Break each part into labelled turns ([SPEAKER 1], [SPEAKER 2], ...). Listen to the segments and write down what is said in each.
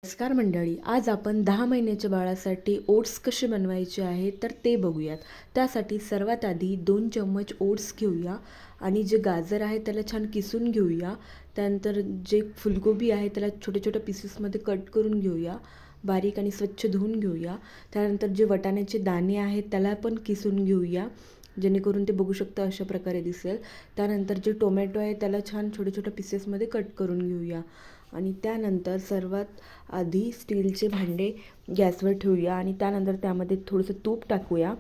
[SPEAKER 1] नमस्कार मंडळी, आज आपण 10 महिन्याच्या बाळासाठी ओट्स कसे बनवायचे आहे तर ते बघूयात. त्यासाठी सर्वात आधी 2 चम्मच ओट्स घेऊया आणि जे गाजर आहे त्याला छान किसून घेऊया. त्यानंतर जे फुलगोबी आहे त्याला छोट्या छोट्या पीसेसमध्ये कट करून घेऊया, बारीक आणि स्वच्छ धुवून घेऊया. त्यानंतर जे वाटाण्याचे दाणे आहेत त्याला पण किसून घेऊया, जेणेकरून ते बघू शकता अशा प्रकारे दिसेल. त्यानंतर जे टोमॅटो आहे त्याला छान छोट्या छोट्या पीसेसमध्ये कट करून घेऊया. आणि त्यानंतर सर्वात आधी स्टीलचे भांडे गॅसवर ठेवूया आणि त्यानंतर त्यामध्ये थोडंसं तूप टाकूया.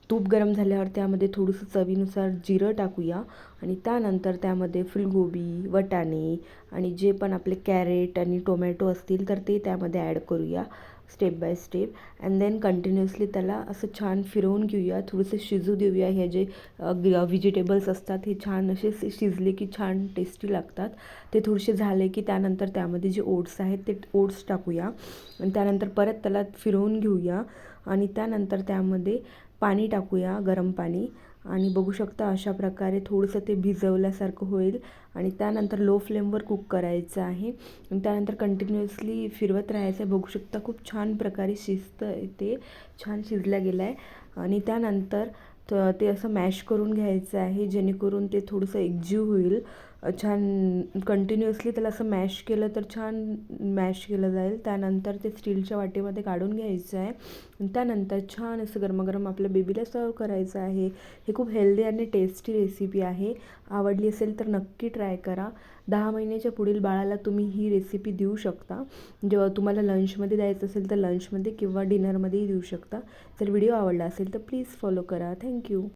[SPEAKER 1] तूप गरम झाल्यावर त्यामध्ये थोडंसं चवीनुसार जिरं टाकूया आणि त्यानंतर त्यामध्ये फुलगोबी, वाटाणे आणि जे पण आपले कॅरेट आणि टोमॅटो असतील तर ते त्यामध्ये ॲड करूया step by step. And then continuously त्याला असं छान फिरवून घेऊया, थोडंसं शिजू देऊया. हे जे व्हेजिटेबल्स असतात हे छान असे शिजले की छान टेस्टी लागतात. ते थोडेसे झाले की त्यानंतर त्यामध्ये जे ओट्स आहेत ते ओट्स टाकूया आणि त्यानंतर परत त्याला फिरवून घेऊया आणि त्यानंतर त्यामध्ये पाणी टाकूया, गरम पाणी. आणि बघू शकता अशा प्रकारे थोडंसं ते भिजवल्यासारखं होईल आणि त्यानंतर लो फ्लेमवर कुक करायचं आहे आणि त्यानंतर कंटिन्युअसली फिरवत राहायचं आहे. बघू शकता खूप छान प्रकारे शिजतं, ते छान शिजल्या गेलं आहे. आणि त्यानंतर ते असं मॅश करून घ्यायचं आहे, जेणेकरून ते थोडंसं एकजीव होईल. छान कंटिन्युअसली त्याला असं मॅश केलं तर छान मॅश केलं जाईल. त्यानंतर ते स्टीलच्या वाटीमध्ये काढून घ्यायचं आहे आणि त्यानंतर छान असं गरमागरम आपल्या बेबीला सर्व करायचं आहे. हे खूप हेल्दी आणि टेस्टी रेसिपी आहे. आवडली असेल तर नक्की ट्राय करा. 10 महिन्याच्या पुढील बाळाला तुम्ही ही रेसिपी देऊ शकता. जेव्हा तुम्हाला लंचमध्ये द्यायचं असेल तर लंचमध्ये किंवा डिनरमध्येही देऊ शकता. जर व्हिडिओ आवडला असेल तर प्लीज फॉलो करा. थँक्यू.